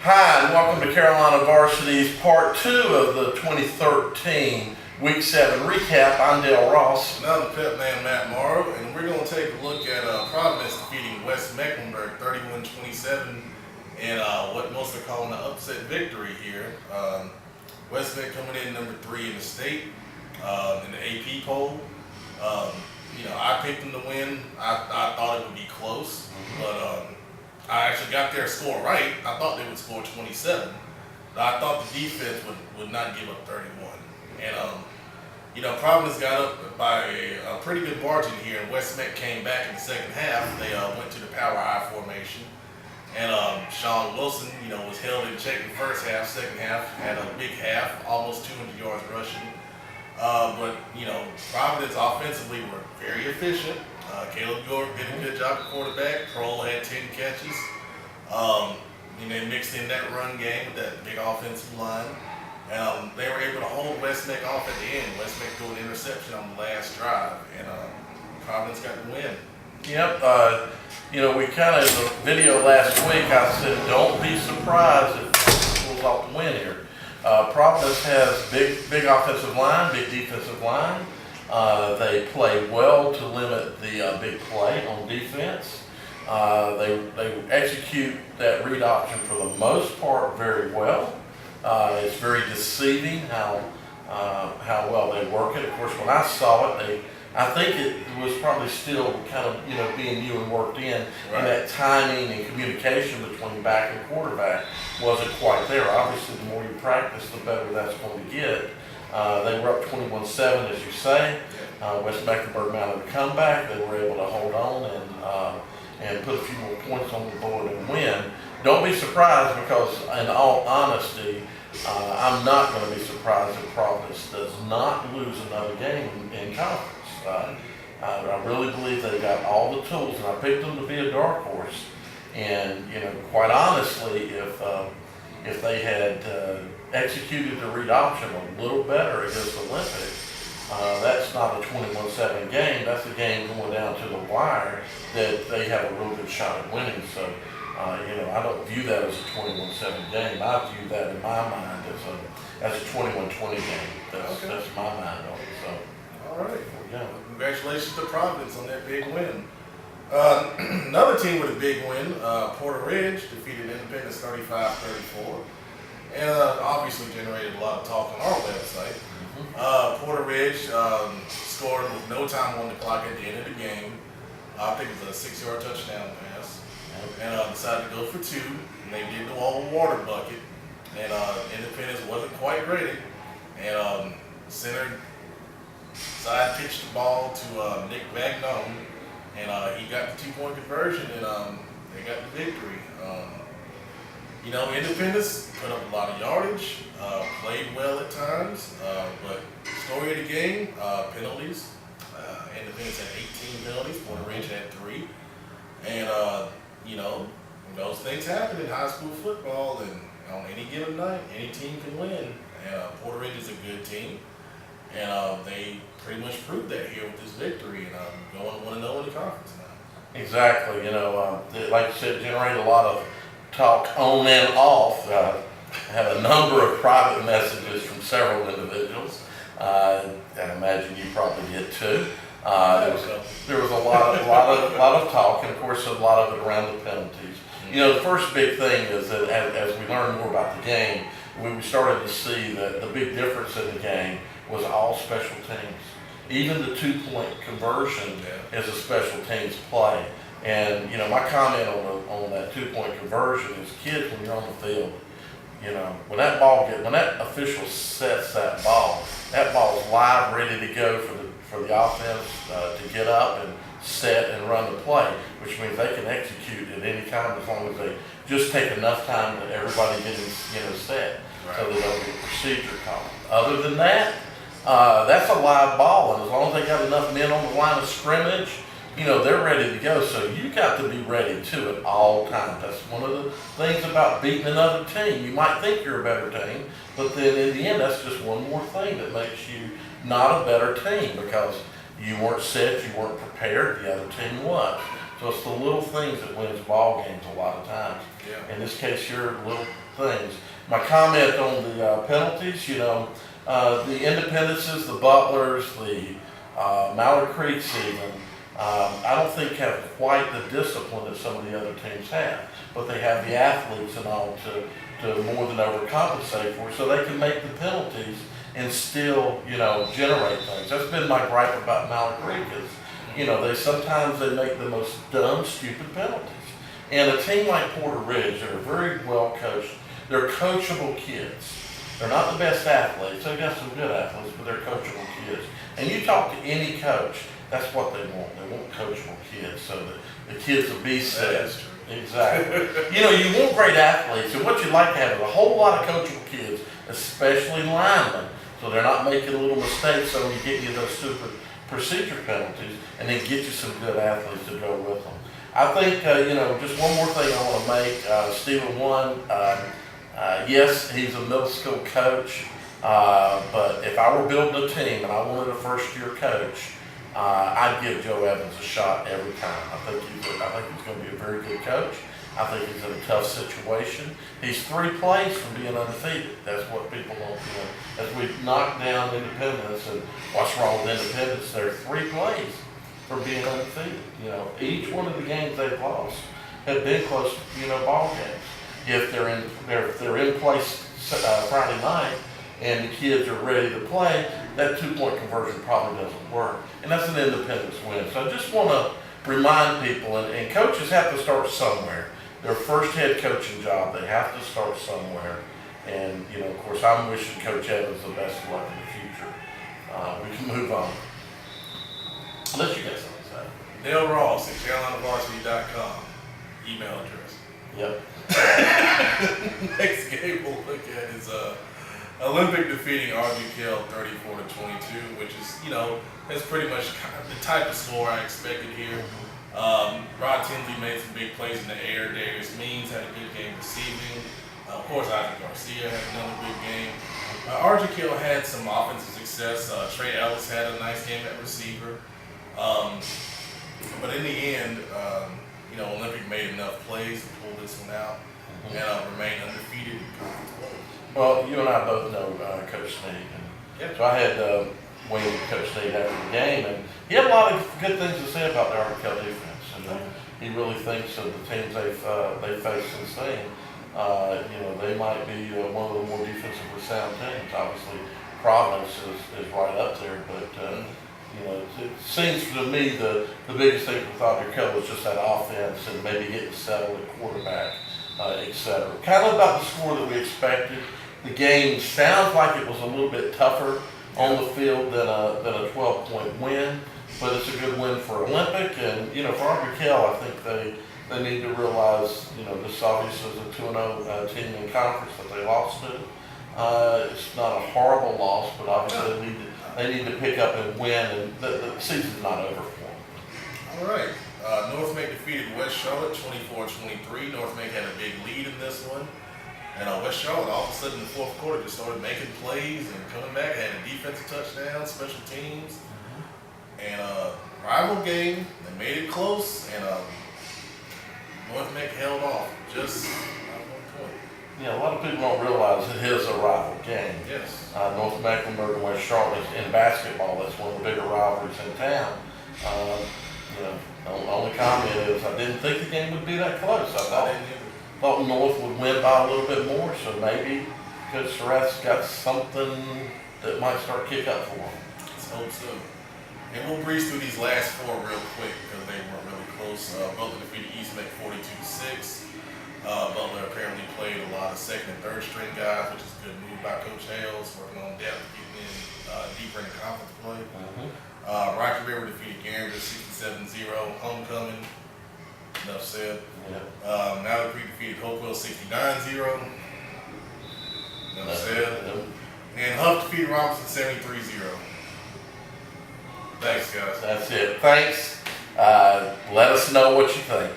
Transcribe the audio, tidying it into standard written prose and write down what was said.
Hi, and welcome to Carolina Varsity's Part 2 of the 2013 Week 7 recap. I'm Dale Ross. And I'm the pep man, Matt Morrow, and we're going to take a look at Providence defeating West Mecklenburg 31-27 in what most are calling an upset victory here. West Meck coming in number 3 in the state in the AP poll. I picked them to win. I thought it would be close, but I actually got their score right. I thought they would score 27. I thought the defense would not give up 31. And Providence got up by a pretty good margin here, and West Meck came back in the second half. They went to the power I formation, and Sean Wilson, was held in check in the first half. Second half had a big half, almost 200 yards rushing. But Providence offensively were very efficient. Caleb York did a good job at quarterback. Kroll had 10 catches. And they mixed in that run game with that big offensive line. They were able to hold West Meck off at the end. West Meck threw an interception on the last drive, and Providence got the win. Yep. We kind of, in the video last week, I said, don't be surprised if Providence pulls off the win here. Providence has big offensive line, big defensive line. They play well to limit the big play on defense. They execute that read option for the most part very well. It's very deceiving how well they work it. Of course, when I saw it, I think it was probably still kind of being new and worked in, right. And that timing and communication between back and quarterback wasn't quite there. Obviously, the more you practice, the better that's going to get. They were up 21-7, as you say. West Mecklenburg mounted a comeback. They were able to hold on and put a few more points on the board and win. Don't be surprised, because in all honesty, I'm not going to be surprised if Providence does not lose another game in conference. I really believe they got all the tools, and I picked them to be a dark horse. And quite honestly, if they had executed the read option a little better against Olympic, that's not a 21-7 game. That's a game going down to the wire that they have a real good shot at winning. So, I don't view that as a 21-7 game. I view that in my mind as a 21-20 game. That's my mind on it. So, all right. Yeah. Congratulations to Providence on that big win. Another team with a big win, Porter Ridge, defeated Independence 35-34. And obviously generated a lot of talk on our website. Porter Ridge scored with no time on the clock at the end of the game. I think it was a 6-yard touchdown pass. And decided to go for 2. And they did the old water bucket. And Independence wasn't quite ready. And center side pitched the ball to Nick Bagnone. And he got the 2-point conversion, and they got the victory. Independence put up a lot of yardage, played well at times, but story of the game, penalties. Independence had 18 penalties, Porter Ridge had 3. And, those things happen in high school football, and on any given night, any team can win. And Porter Ridge is a good team, and they pretty much proved that here with this victory, and going 1-0 in the conference now. Exactly. Like you said, generated a lot of talk on and off. I had a number of private messages from several individuals. I imagine you probably did too. There was a lot of talk, and of course a lot of it around the penalties. The first big thing is that as we learned more about the game, we started to see that the big difference in the game was all special teams. Even the 2-point conversion is a special teams play. And my comment on that 2-point conversion is, kids, when you're on the field, when that official sets that ball is live, ready to go for the offense to get up and set and run the play, which means they can execute at any time as long as they just take enough time that everybody gets set, right, so they don't get procedure called. Other than that, that's a live ball, and as long as they got enough men on the line of scrimmage, they're ready to go. So you got to be ready too at all times. That's one of the things about beating another team. You might think you're a better team, but then in the end, that's just one more thing that makes you not a better team, because you weren't set, you weren't prepared, the other team was. So it's the little things that wins ball games a lot of times. Yeah. In this case, your little things. My comment on the penalties, the Independences, the Butlers, the Mallard Creeks even, I don't think have quite the discipline that some of the other teams have, but they have the athletes and all to more than overcompensate for, so they can make the penalties and still, generate things. That's been my gripe about Mallard Creek is, sometimes they make the most dumb, stupid penalties. And a team like Porter Ridge, they're very well coached. They're coachable kids. They're not the best athletes. They've got some good athletes, but they're coachable kids. And you talk to any coach, that's what they want. They want coachable kids, so that the kids will be set. That is true. Exactly. You want great athletes, and what you'd like to have is a whole lot of coachable kids, especially linemen, so they're not making little mistakes, so you get you those stupid procedure penalties, and then get you some good athletes to go with them. I think, just one more thing I want to make. Stephen One, yes, he's a middle school coach, but if I were building a team and I wanted a first-year coach, I'd give Joe Evans a shot every time. I think he's going to be a very good coach. I think he's in a tough situation. He's 3 plays from being undefeated. That's what people want. As we knock down Independence and what's wrong with Independence, they're 3 plays from being undefeated. Each one of the games they've lost have been close, ball games. If they're in place Friday night and the kids are ready to play, that 2-point conversion probably doesn't work. And that's an Independence win. So I just want to remind people, and coaches have to start somewhere. Their first head coaching job, they have to start somewhere. And, of course, I'm wishing Coach Evans the best of luck in the future. We can move on. Unless you got something to say. Dale Ross at CarolinaVarsity.com. Email address. Yep. Next game we'll look at is Olympic defeating Ardrey Kell 34-22, which is, that's pretty much the type of score I expected here. Rod Tinsley made some big plays in the air. Darius Means had a good game receiving. Of course, Isaac Garcia had another big game. Ardrey Kell had some offensive success. Trey Ellis had a nice game at receiver. But in the end, Olympic made enough plays to pull this one out and remain undefeated in conference play. Well, you and I both know Coach Snead. Yep. So I had Wayne with Coach Snead after the game, and he had a lot of good things to say about the Ardrey Kell defense. And he really thinks of the teams they've faced since then. They might be one of the more defensively sound teams. Obviously, Providence is right up there, but it seems to me the biggest thing with Ardrey Kell was just that offense and maybe getting settled at quarterback, etc. Kind of about the score that we expected. The game sounds like it was a little bit tougher on the field than a 12-point win, but it's a good win for Olympic. And for Ardrey Kell, I think they need to realize this obviously is a 2-0 team in conference that they lost to. It's not a horrible loss, but obviously they need to pick up and win, and the season's not over for them. All right. North Mac defeated West Charlotte 24-23. North Mac had a big lead in this one. And West Charlotte, all of a sudden in the fourth quarter, just started making plays and coming back. Had a defensive touchdown, special teams. And rival game, they made it close, and North Mac held off just at 1 point. Yeah, a lot of people don't realize it is a rival game. Yes. North Mecklenburg and West Charlotte in basketball, that's one of the bigger rivalries in town. The only comment is I didn't think the game would be that close. I thought North would win by a little bit more, so maybe Coach Surratt's got something that might start kick up for him. Let's hope so. And we'll breeze through these last 4 real quick because they weren't really close. Butler defeated East Mac 42-6. Butler apparently played a lot of second and third string guys, which is a good move by Coach Hales, working on depth, getting in deeper in the conference play. Rocky River defeated Garinger 67-0. Homecoming, enough said. Mallard defeated Hopewell 69-0. Enough said. And Hough defeated Robinson 73-0. Thanks, guys. That's it. Thanks. Let us know what you think.